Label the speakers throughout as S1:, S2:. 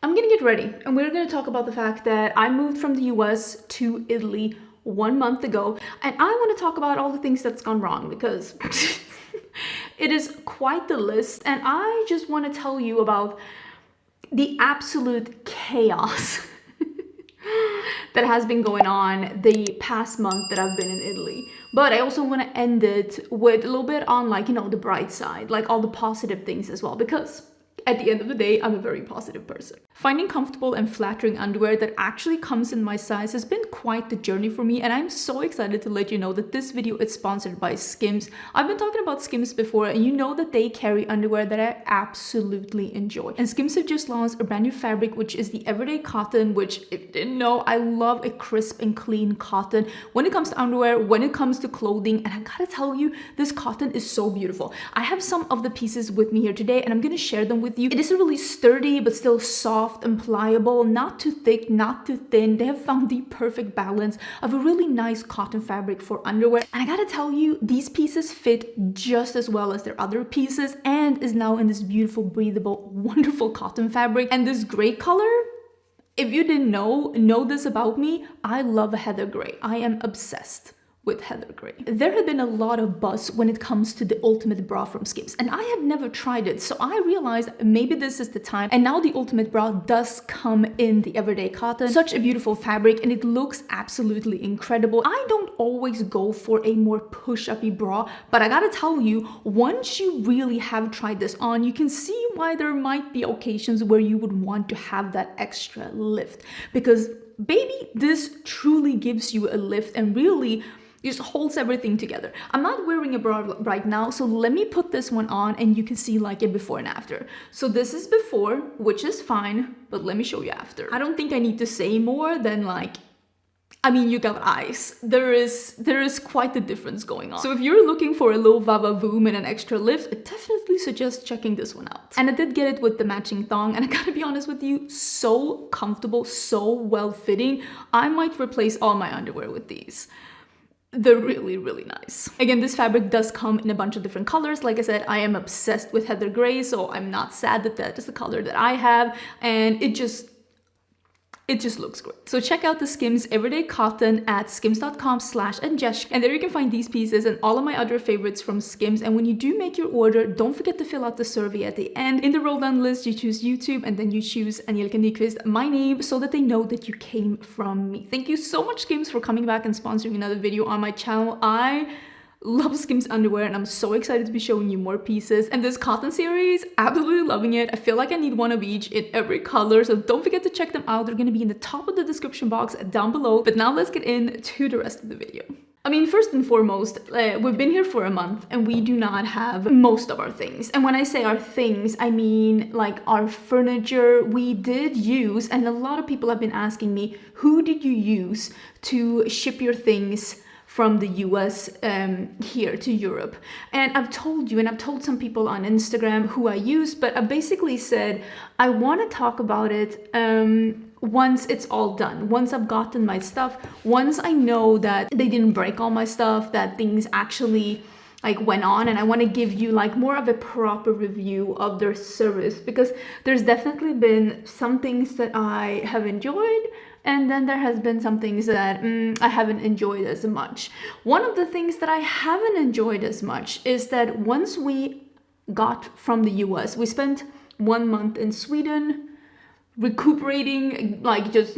S1: I'm gonna get ready and we're gonna talk about the fact that I moved from the US to Italy 1 month ago, and I want to talk about all the things that's gone wrong because it is quite the list, and I just want to tell you about the absolute chaos that has been going on the past month that I've been in Italy. But I also want to end it with a little bit on, like, the bright side, like all the positive things as well, because at the end of the day, I'm a very positive person. Finding comfortable and flattering underwear that actually comes in my size has been quite the journey for me, and I'm so excited to let you know that this video is sponsored by Skims. I've been talking about Skims before, and you know that they carry underwear that I absolutely enjoy. And Skims have just launched a brand new fabric, which is the Everyday Cotton, which, if you didn't know, I love a crisp and clean cotton when it comes to underwear, when it comes to clothing, and I gotta tell you, this cotton is so beautiful. I have some of the pieces with me here today, and I'm gonna share them with you. It is a really sturdy but still soft and pliable, not too thick, not too thin. They have found the perfect balance of a really nice cotton fabric for underwear. And I gotta tell you, these pieces fit just as well as their other pieces and is now in this beautiful, breathable, wonderful cotton fabric. And this gray color, if you didn't know this about me, I love heather gray. I am obsessed with heather gray. There had been a lot of buzz when it comes to the ultimate bra from Skims, and I had never tried it, so I realized maybe this is the time. And now the ultimate bra does come in the Everyday Cotton. Such a beautiful fabric, and it looks absolutely incredible. I don't always go for a more push-uppy bra, but I gotta tell you, once you really have tried this on, you can see why there might be occasions where you would want to have that extra lift, because baby, this truly gives you a lift and really just holds everything together. I'm not wearing a bra right now, so let me put this one on and you can see like a before and after. So this is before, which is fine, but let me show you after. I don't think I need to say more than, like, I mean, you got eyes. There is quite the difference going on. So if you're looking for a little vava-voom and an extra lift, I definitely suggest checking this one out. And I did get it with the matching thong, and I gotta be honest with you, so comfortable, so well-fitting. I might replace all my underwear with these. They're really, really nice. Again, this fabric does come in a bunch of different colors. Like I said, I am obsessed with heather gray, so I'm not sad that that is the color that I have, and it just looks great. So check out the Skims Everyday Cotton at skims.com/Angelica, and there you can find these pieces and all of my other favorites from Skims. And when you do make your order, don't forget to fill out the survey at the end. In the roll down list, you choose YouTube, and then you choose Angelica, my name, so that they know that you came from me. Thank you so much, Skims, for coming back and sponsoring another video on my channel. I love Skims underwear, and I'm so excited to be showing you more pieces. And this cotton series, absolutely loving it. I feel like I need one of each in every color, so don't forget to check them out. They're gonna be in the top of the description box down below. But now let's get into the rest of the video. I mean, first and foremost, we've been here for a month and we do not have most of our things. And when I say our things, I mean like our furniture. We did use, and a lot of people have been asking me, who did you use to ship your things from the US here to Europe? And I've told you, and I've told some people on Instagram who I used, but I basically said I want to talk about it once it's all done, once I've gotten my stuff, once I know that they didn't break all my stuff, that things actually like went on, and I want to give you like more of a proper review of their service, because there's definitely been some things that I have enjoyed, and then there has been some things that I haven't enjoyed as much. One of the things that I haven't enjoyed as much is that once we got from the US, we spent 1 month in Sweden recuperating, like just,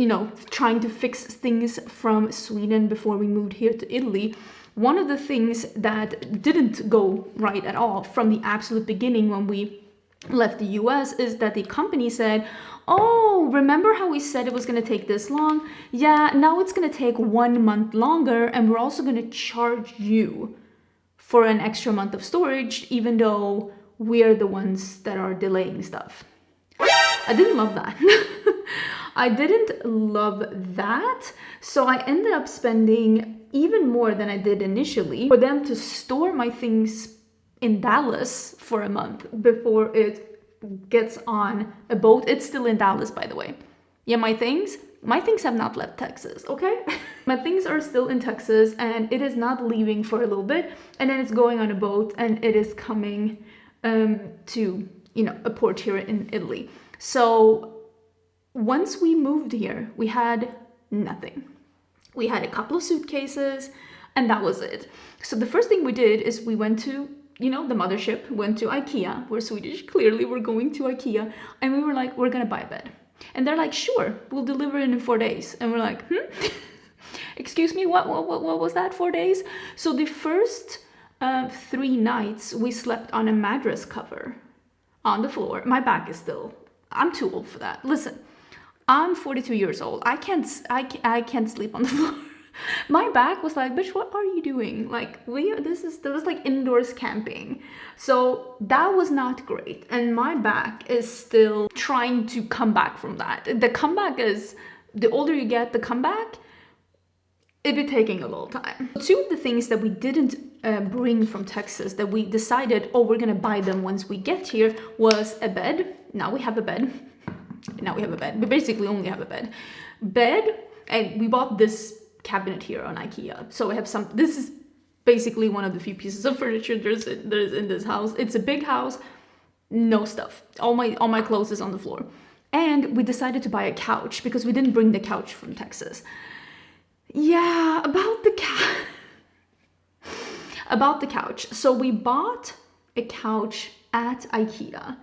S1: trying to fix things from Sweden before we moved here to Italy. One of the things that didn't go right at all from the absolute beginning when we left the US is that the company said, oh, remember how we said it was going to take this long? Yeah, now it's going to take 1 month longer, and we're also going to charge you for an extra month of storage, even though we're the ones that are delaying stuff. I didn't love that. I didn't love that. So I ended up spending even more than I did initially for them to store my things in Dallas for a month before it gets on a boat. It's still in Dallas, by the way. Yeah, my things have not left Texas, okay? My things are still in Texas, and it is not leaving for a little bit, and then it's going on a boat, and it is coming to, a port here in Italy. So once we moved here, we had nothing. We had a couple of suitcases and that was it. So the first thing we did is we went to, the mothership, went to IKEA. We're Swedish, clearly we're going to IKEA. And we were like, we're gonna buy a bed. And they're like, sure, we'll deliver it in 4 days. And we're like, excuse me, what was that, 4 days? So the first 3 nights we slept on a mattress cover on the floor. My back is still, I'm too old for that. Listen, I'm 42 years old. I can't sleep on the floor. My back was like, bitch, what are you doing? Like, there was like indoors camping. So that was not great. And my back is still trying to come back from that. The comeback is, the older you get, the comeback, it'd be taking a little time. 2 of the things that we didn't bring from Texas that we decided, we're gonna buy them once we get here, was a bed. Now we have a bed. We basically only have a bed. And we bought this cabinet here on IKEA. So I have this is basically one of the few pieces of furniture there's in this house. It's a big house, no stuff. All my clothes is on the floor. And we decided to buy a couch because we didn't bring the couch from Texas. Yeah, about the couch. So we bought a couch at IKEA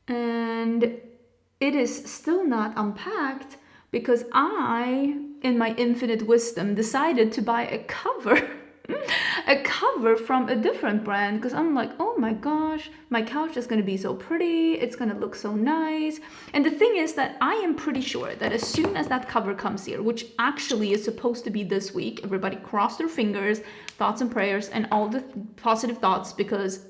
S1: and it is still not unpacked because I, in my infinite wisdom, decided to buy a cover from a different brand because I'm like, oh my gosh, my couch is gonna be so pretty, it's gonna look so nice. And the thing is that I am pretty sure that as soon as that cover comes here, which actually is supposed to be this week, everybody cross their fingers, thoughts and prayers, and all the positive thoughts, because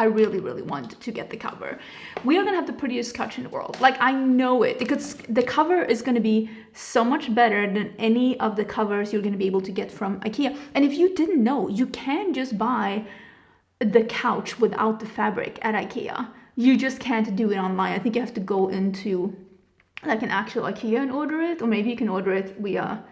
S1: I really, really want to get the cover. We are gonna have the prettiest couch in the world. Like, I know it, because the cover is gonna be so much better than any of the covers you're gonna be able to get from IKEA. And if you didn't know, you can just buy the couch without the fabric at IKEA. You just can't do it online. I think you have to go into like an actual IKEA and order it, or maybe you can order it via,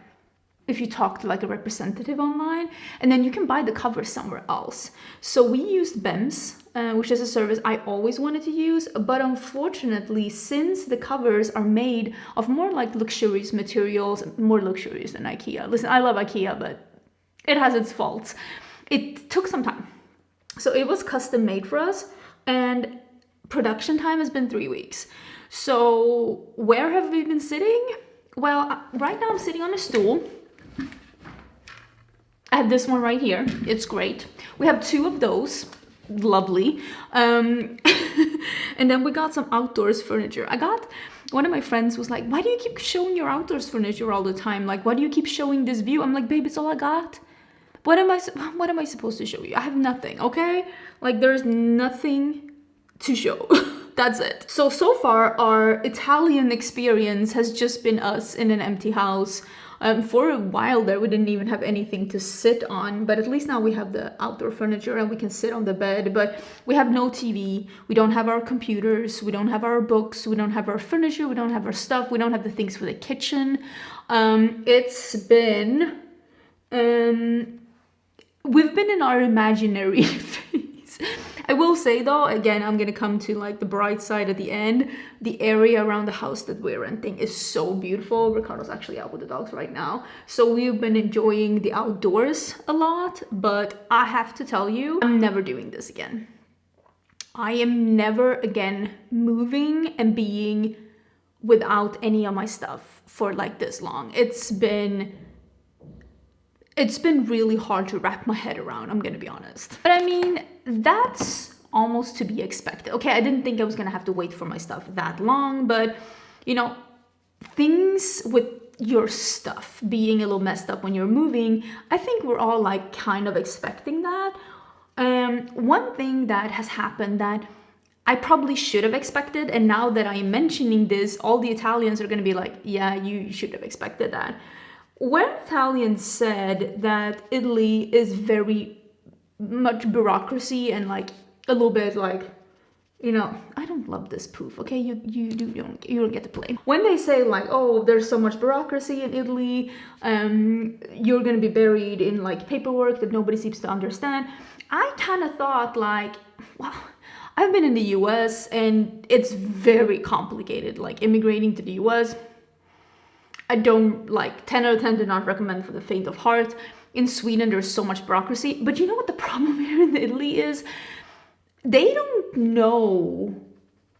S1: if you talk to like a representative online, and then you can buy the cover somewhere else. So we used Bems, which is a service I always wanted to use, but unfortunately, since the covers are made of more like luxurious materials, more luxurious than IKEA. Listen, I love IKEA, but it has its faults. It took some time. So it was custom made for us, and production time has been 3 weeks. So where have we been sitting? Well, right now I'm sitting on a stool. I have this one right here. It's great. We have 2 of those. Lovely. And then we got some outdoors furniture. One of my friends was like, why do you keep showing your outdoors furniture all the time? Like, why do you keep showing this view? I'm like, babe, it's all I got. What am I supposed to show you? I have nothing, okay? Like, there's nothing to show. That's it. So far, our Italian experience has just been us in an empty house. For a while there, we didn't even have anything to sit on, but at least now we have the outdoor furniture and we can sit on the bed, but we have no TV, we don't have our computers, we don't have our books, we don't have our furniture, we don't have our stuff, we don't have the things for the kitchen. It's been, we've been in our imaginary phase. I will say though, again, I'm gonna come to like the bright side at the end. The area around the house that we're renting is so beautiful. Ricardo's actually out with the dogs right now. So we've been enjoying the outdoors a lot, but I have to tell you, I'm never doing this again. I am never again moving and being without any of my stuff for like this long. It's been really hard to wrap my head around, I'm gonna be honest. But I mean, that's almost to be expected. Okay, I didn't think I was gonna have to wait for my stuff that long, but things with your stuff being a little messed up when you're moving, I think we're all like kind of expecting that. One thing that has happened that I probably should have expected, and now that I am mentioning this, all the Italians are gonna be like, yeah, you should have expected that. When Italians said that Italy is very much bureaucracy and like a little bit like, I don't love this poof, okay? You don't get to play. When they say like, oh, there's so much bureaucracy in Italy, you're gonna be buried in like paperwork that nobody seems to understand. I kind of thought like, well, I've been in the US and it's very complicated. Like immigrating to the US, I don't like 10 out of 10 do not recommend for the faint of heart. In Sweden, there's so much bureaucracy. But you know what the problem here in Italy is? They don't know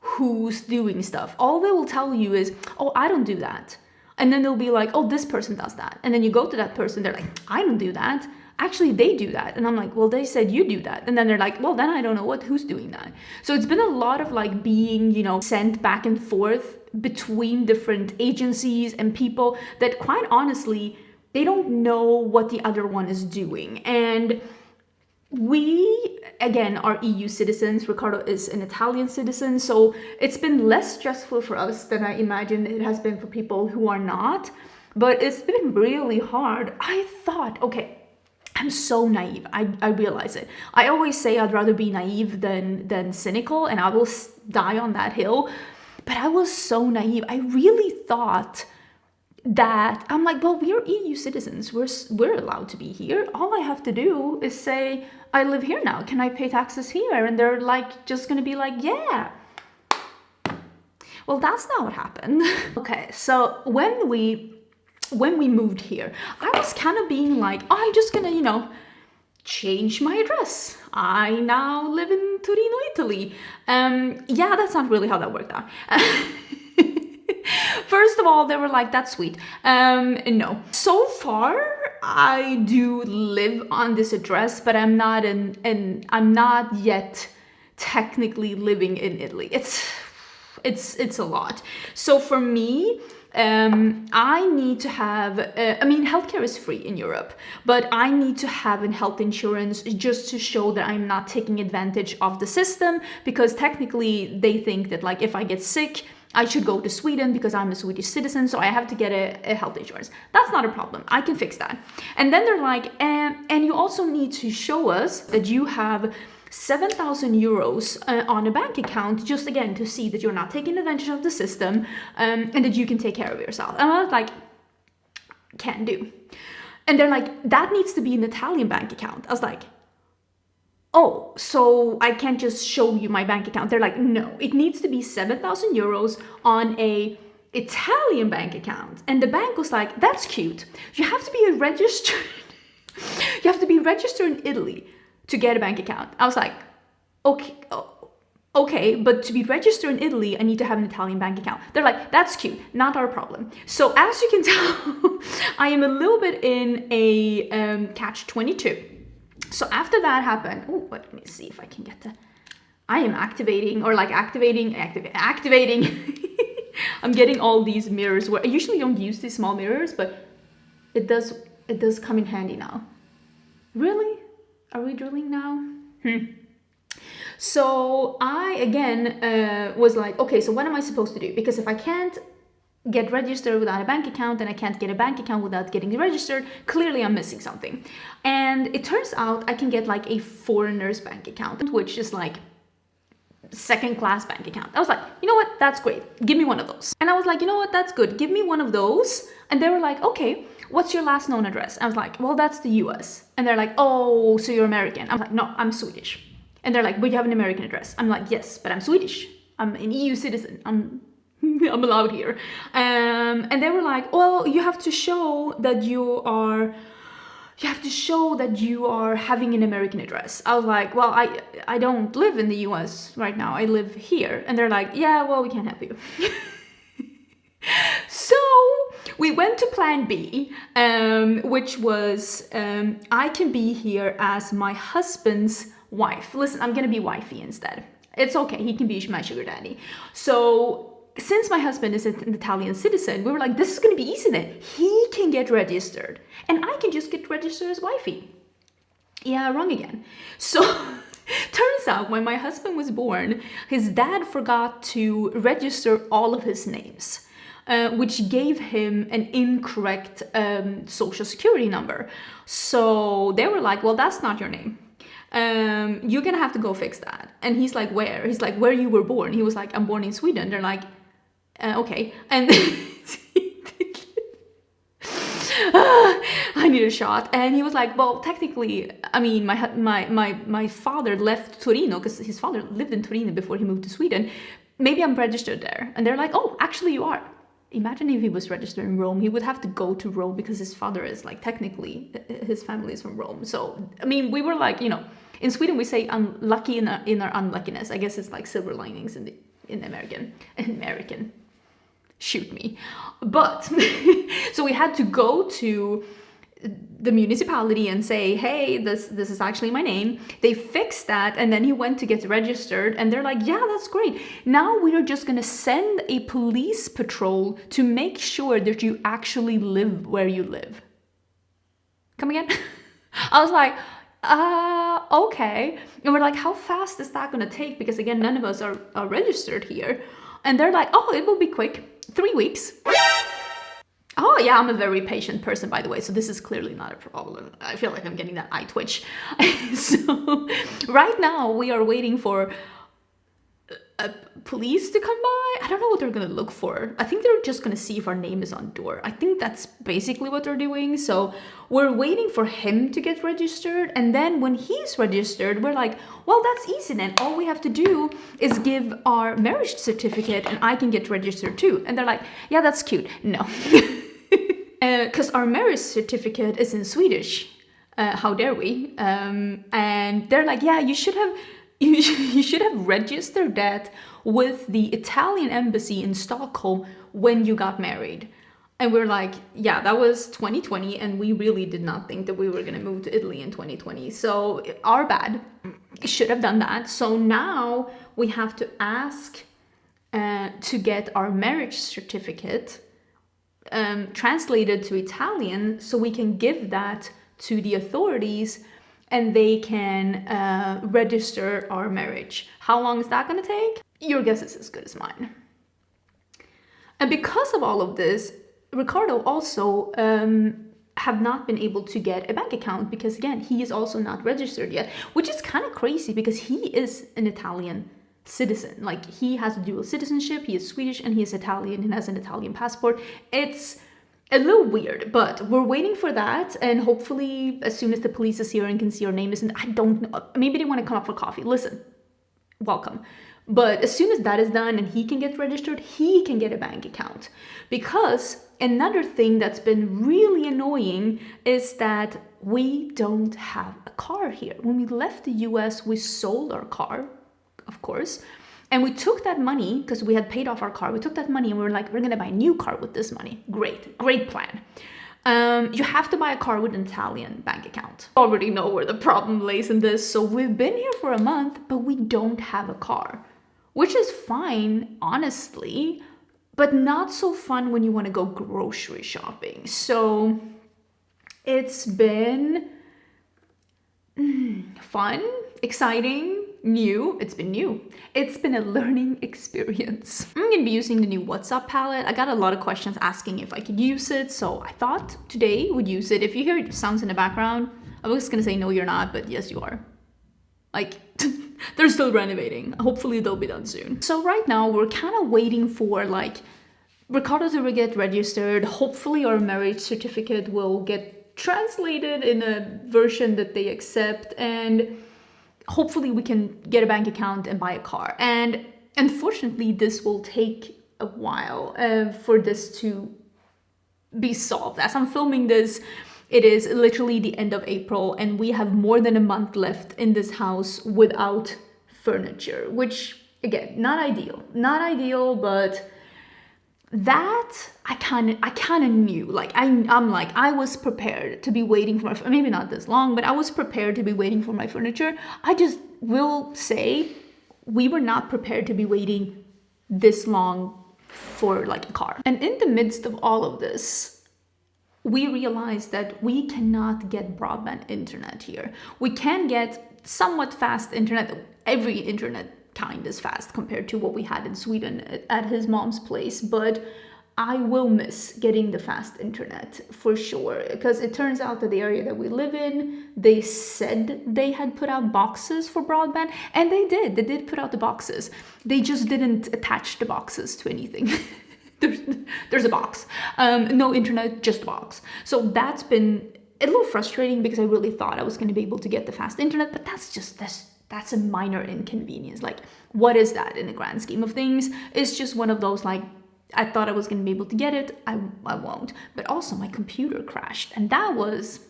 S1: who's doing stuff. All they will tell you is, oh, I don't do that. And then they'll be like, oh, this person does that. And then you go to that person, they're like, I don't do that. Actually, they do that. And I'm like, well, they said you do that. And then they're like, well, then I don't know who's doing that. So it's been a lot of like being, sent back and forth between different agencies and people that quite honestly, they don't know what the other one is doing. And we, again, are EU citizens. Riccardo is an Italian citizen. So it's been less stressful for us than I imagine it has been for people who are not. But it's been really hard. I thought, okay, I'm so naive. I realize it. I always say I'd rather be naive than cynical, and I will die on that hill. But I was so naive. I really thought that I'm like, well, we're EU citizens. We're allowed to be here. All I have to do is say, I live here now. Can I pay taxes here? And they're like, just gonna be like, yeah. Well, that's not what happened. Okay, so when we moved here, I was kind of being like, oh, I'm just gonna, change my address. I now live in Torino, Italy. Yeah, that's not really how that worked out. First of all, they were like, that's sweet. No. So far, I do live on this address, but I'm not I'm not yet technically living in Italy. It's a lot. So for me, I need to have, healthcare is free in Europe, but I need to have a health insurance just to show that I'm not taking advantage of the system, because technically they think that like if I get sick, I should go to Sweden because I'm a Swedish citizen, so I have to get a health insurance. That's not a problem. I can fix that. And then they're like, and you also need to show us that you have 7,000 euros on a bank account, just again to see that you're not taking advantage of the system, and that you can take care of yourself. And I was like, can do. And they're like, that needs to be an Italian bank account. I was like, oh, so I can't just show you my bank account. They're like, no, it needs to be 7,000 euros on a Italian bank account. And the bank was like, that's cute. You have to be registered in Italy to get a bank account. I was like, okay, but to be registered in Italy, I need to have an Italian bank account. They're like, that's cute, not our problem. So as you can tell, I am a little bit in a catch-22. So after that happened, let me see if I can get that. I am activating. I'm getting all these mirrors where I usually don't use these small mirrors, but it does come in handy now. Really? Are we drilling now? So I again was like, okay, so what am I supposed to do? Because if I can't get registered without a bank account and I can't get a bank account without getting registered, clearly I'm missing something. And it turns out I can get like a foreigner's bank account, which is like second-class bank account. I was like, you know what, that's great, give me one of those. And I was like, you know what, that's good, give me one of those. And they were like, okay, what's your last known address? I was like, well, that's the US. And they're like, oh, so you're American. I'm like, no, I'm Swedish. And they're like, but you have an American address. I'm like, yes, but I'm Swedish. I'm an EU citizen. I'm allowed here. And they were like, well, you have to show that you are having an American address. I was like, well, I don't live in the US right now. I live here. And they're like, yeah, well, we can't help you. So we went to plan B, which was I can be here as my husband's wife. Listen, I'm gonna be wifey instead. It's okay, he can be my sugar daddy. So since my husband is an Italian citizen, we were like, this is gonna be easy then. He can get registered and I can just get registered as wifey. Yeah, wrong again. So turns out when my husband was born, his dad forgot to register all of his names. Which gave him an incorrect social security number. So they were like, well, that's not your name. You're gonna have to go fix that. And he's like, where? He's like, where you were born? He was like, I'm born in Sweden. They're like, okay. And I need a shot. And he was like, well, technically, I mean, my father left Torino because his father lived in Torino before he moved to Sweden. Maybe I'm registered there. And they're like, oh, actually you are. Imagine if he was registered in Rome, he would have to go to Rome because his father is like, technically, his family is from Rome. So, I mean, we were like, you know, in Sweden we say unlucky in our unluckiness. I guess it's like silver linings in American. Shoot me. But, so we had to go to the municipality and say, hey, this is actually my name. They fixed that, and then he went to get registered, and they're like, yeah, that's great. Now we are just gonna send a police patrol to make sure that you actually live where you live. Come again? I was like, okay. And we're like, how fast is that gonna take? Because again, none of us are registered here. And they're like, oh, it will be quick. 3 weeks. Oh yeah, I'm a very patient person, by the way, so this is clearly not a problem. I feel like I'm getting that eye twitch. So right now we are waiting for a police to come by. I don't know what they're gonna look for. I think they're just gonna see if our name is on door. I think that's basically what they're doing. So we're waiting for him to get registered, and then when he's registered, we're like, well, that's easy then. All we have to do is give our marriage certificate and I can get registered too. And they're like, yeah, that's cute. No. Because our marriage certificate is in Swedish. How dare we? And they're like, yeah, you should have registered that with the Italian embassy in Stockholm when you got married. And we're like, yeah, that was 2020, and we really did not think that we were gonna move to Italy in 2020. So our bad. Should have done that. So now we have to ask to get our marriage certificate translated to Italian so we can give that to the authorities and they can register our marriage. How long is that going to take? Your guess is as good as mine. And because of all of this, Ricardo also have not been able to get a bank account because, again, he is also not registered yet, which is kind of crazy because he is an Italian citizen. Like, he has dual citizenship, he is Swedish and he is Italian and has an Italian passport. It's a little weird, but we're waiting for that, and hopefully as soon as the police is here and can see our name isn't, I don't know, maybe they want to come up for coffee. Listen, welcome. But as soon as that is done and he can get registered, he can get a bank account. Because another thing that's been really annoying is that we don't have a car here. When we left the US, we sold our car, of course, and we took that money because we had paid off our car. We took that money and we were like, we're gonna buy a new car with this money. Great plan. You have to buy a car with an Italian bank account. I already know where the problem lays in this. So we've been here for a month, but we don't have a car, which is fine, honestly, but not so fun when you want to go grocery shopping. So it's been fun, exciting, new. It's been new. It's been a learning experience. I'm gonna be using the new WhatsApp palette. I got a lot of questions asking if I could use it, so I thought today would use it. If you hear sounds in the background, I was gonna say no, you're not, but yes, you are. Like, they're still renovating. Hopefully they'll be done soon. So right now we're kind of waiting for like Ricardo to get registered. Hopefully our marriage certificate will get translated in a version that they accept, and hopefully we can get a bank account and buy a car. And unfortunately, this will take a while for this to be solved. As I'm filming this, it is literally the end of April, and we have more than a month left in this house without furniture, which, again, not ideal, but that I kind of knew. Like, I'm like, I was prepared to be waiting for my, maybe not this long, but I was prepared to be waiting for my furniture. I just will say we were not prepared to be waiting this long for like a car. And in the midst of all of this, we realized that we cannot get broadband internet here. We can get somewhat fast internet. Every internet kind is fast compared to what we had in Sweden at his mom's place, but I will miss getting the fast internet for sure, because it turns out that the area that we live in, they said they had put out boxes for broadband, and they did put out the boxes. They just didn't attach the boxes to anything. There's a box, no internet, just a box. So that's been a little frustrating because I really thought I was going to be able to get the fast internet, but that's a minor inconvenience. Like, what is that in the grand scheme of things? It's just one of those, like, I thought I was going to be able to get it, I won't. But also my computer crashed, and that was,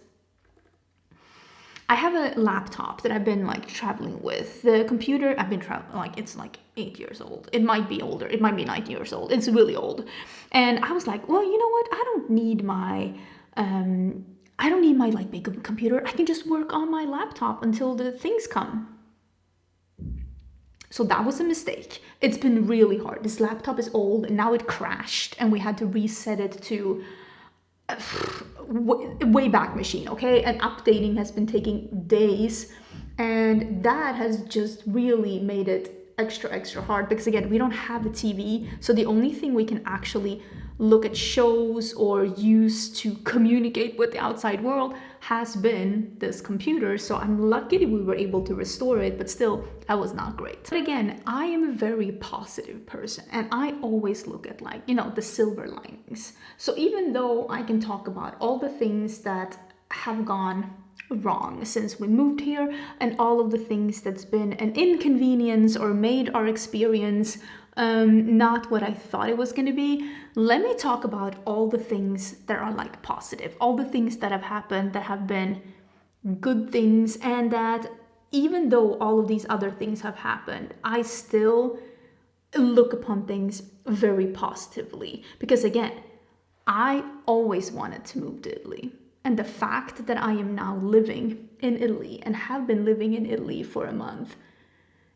S1: I have a laptop that I've been like traveling with. The computer I've been traveling, like, it's like 8 years old. It might be older. It might be 9 years old. It's really old. And I was like, well, you know what? I don't need my like big computer. I can just work on my laptop until the things come. So that was a mistake. It's been really hard. This laptop is old and now it crashed and we had to reset it to way back machine, okay? And updating has been taking days, and that has just really made it extra hard because, again, we don't have a TV, so the only thing we can actually look at shows or use to communicate with the outside world has been this computer. So I'm lucky that we were able to restore it, but still, that was not great. But again, I am a very positive person and I always look at, like, you know, the silver linings. So even though I can talk about all the things that have gone wrong since we moved here and all of the things that's been an inconvenience or made our experience not what I thought it was going to be, let me talk about all the things that are like positive, all the things that have happened that have been good things, and that even though all of these other things have happened, I still look upon things very positively. Because again, I always wanted to move to Italy. And the fact that I am now living in Italy and have been living in Italy for a month,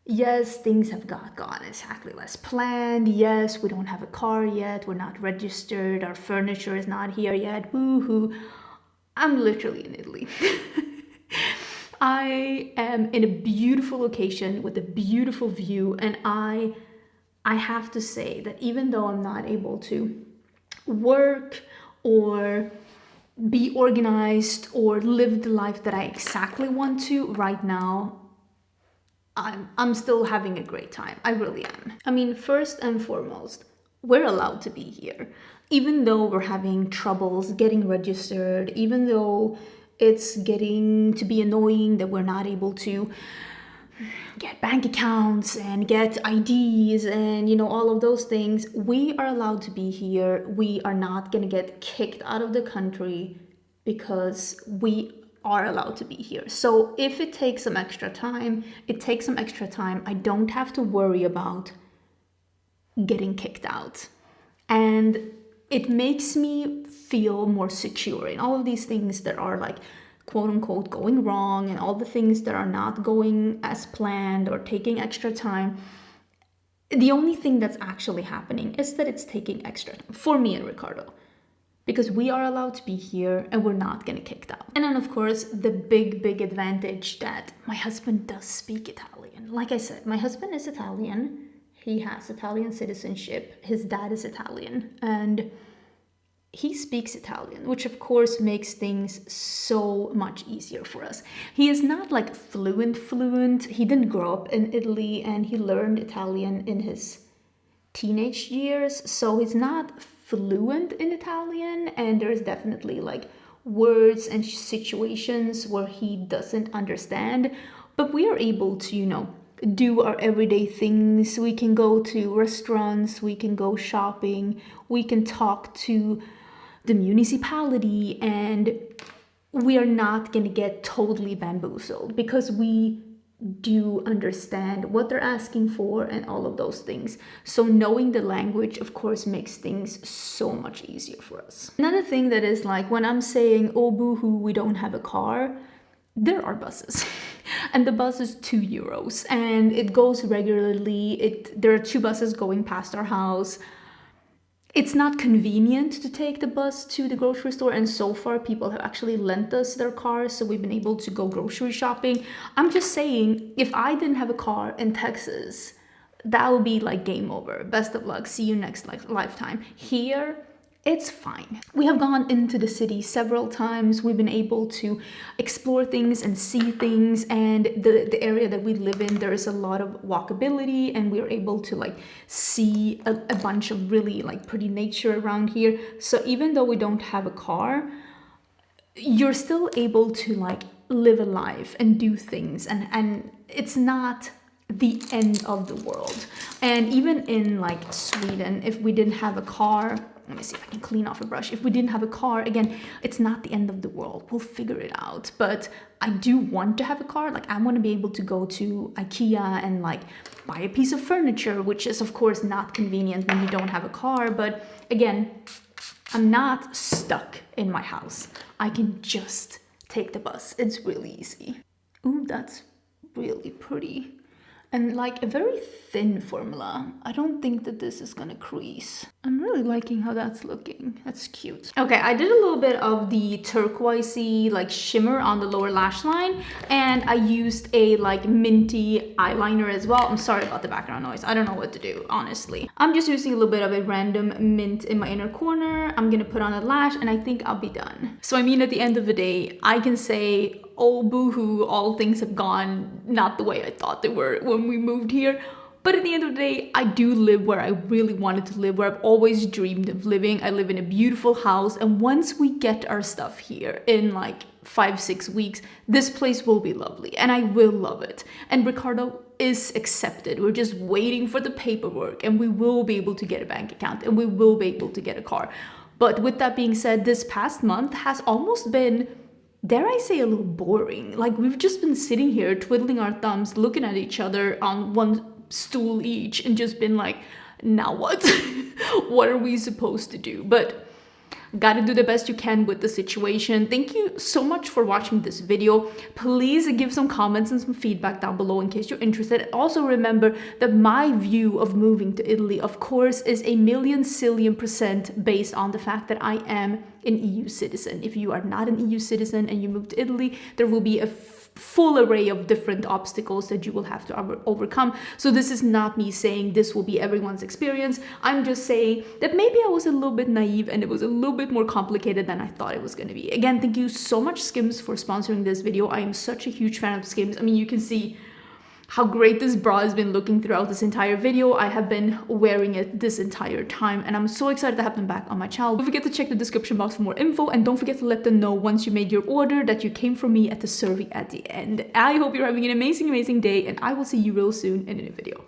S1: yes, things have gone exactly as planned. Yes, we don't have a car yet. We're not registered. Our furniture is not here yet. Woohoo. I'm literally in Italy. I am in a beautiful location with a beautiful view. And I have to say that even though I'm not able to work or be organized or live the life that I exactly want to right now, I'm still having a great time. I really am. I mean, first and foremost, we're allowed to be here. Even though we're having troubles getting registered, even though it's getting to be annoying that we're not able to get bank accounts and get IDs and, you know, all of those things, we are allowed to be here. We are not going to get kicked out of the country because we are allowed to be here. So if it takes some extra time, it takes some extra time. I don't have to worry about getting kicked out. And it makes me feel more secure in all of these things that are, like, quote unquote going wrong, and all the things that are not going as planned or taking extra time. The only thing that's actually happening is that it's taking extra time for me and Ricardo, because we are allowed to be here and we're not gonna get kicked out. And then, of course, the big advantage that my husband does speak Italian. Like I said, my husband is Italian. He has Italian citizenship. His dad is Italian, and he speaks Italian, which of course makes things so much easier for us. He is not like fluent. He didn't grow up in Italy, and he learned Italian in his teenage years, so he's not fluent in Italian, and there's definitely like words and situations where he doesn't understand, but we are able to, you know, do our everyday things. We can go to restaurants, we can go shopping, we can talk to the municipality, and we are not going to get totally bamboozled because we do understand what they're asking for and all of those things. So knowing the language, of course, makes things so much easier for us. Another thing that is, like, when I'm saying, oh boo-hoo, we don't have a car, there are buses. And the bus is €2 and it goes regularly. There are 2 buses going past our house. It's not convenient to take the bus to the grocery store, and so far people have actually lent us their cars, so we've been able to go grocery shopping. I'm just saying, if I didn't have a car in Texas, that would be like game over. Best of luck. See you next lifetime. Here, it's fine. We have gone into the city several times. We've been able to explore things and see things, and the area that we live in, there is a lot of walkability, and we are able to like see a bunch of really like pretty nature around here. So even though we don't have a car, you're still able to like live a life and do things, and it's not the end of the world. And even in like Sweden, if we didn't have a car, let me see if I can clean off a brush. If we didn't have a car, again, it's not the end of the world. We'll figure it out. But I do want to have a car. Like, I want to be able to go to IKEA and like buy a piece of furniture, which is of course not convenient when you don't have a car. But again, I'm not stuck in my house. I can just take the bus. It's really easy. Ooh, that's really pretty. And like a very thin formula. I don't think that this is gonna crease. I'm really liking how that's looking. That's cute. Okay, I did a little bit of the turquoisey like shimmer on the lower lash line, and I used a like minty eyeliner as well. I'm sorry about the background noise. I don't know what to do, honestly. I'm just using a little bit of a random mint in my inner corner. I'm gonna put on a lash and I think I'll be done. So I mean, at the end of the day, I can say, oh boohoo, all things have gone not the way I thought they were when we moved here. But at the end of the day, I do live where I really wanted to live, where I've always dreamed of living. I live in a beautiful house, and once we get our stuff here in like 5-6 weeks, this place will be lovely and I will love it. And Ricardo is accepted. We're just waiting for the paperwork, and we will be able to get a bank account, and we will be able to get a car. But with that being said, this past month has almost been, dare I say, a little boring. Like, we've just been sitting here twiddling our thumbs, looking at each other on one stool each, and just been like, now what? What are we supposed to do? But gotta do the best you can with the situation. Thank you so much for watching this video. Please give some comments and some feedback down below in case you're interested. Also remember that my view of moving to Italy, of course, is a million zillion % based on the fact that I am an EU citizen. If you are not an EU citizen and you move to Italy, there will be a full array of different obstacles that you will have to overcome. So this is not me saying this will be everyone's experience. I'm just saying that maybe I was a little bit naive and it was a little bit more complicated than I thought it was going to be. Again, thank you so much, Skims, for sponsoring this video. I am such a huge fan of Skims. I mean, you can see how great this bra has been looking throughout this entire video. I have been wearing it this entire time, and I'm so excited to have them back on my channel. Don't forget to check the description box for more info, and don't forget to let them know once you made your order that you came from me at the survey at the end. I hope you're having an amazing, amazing day, and I will see you real soon in a new video.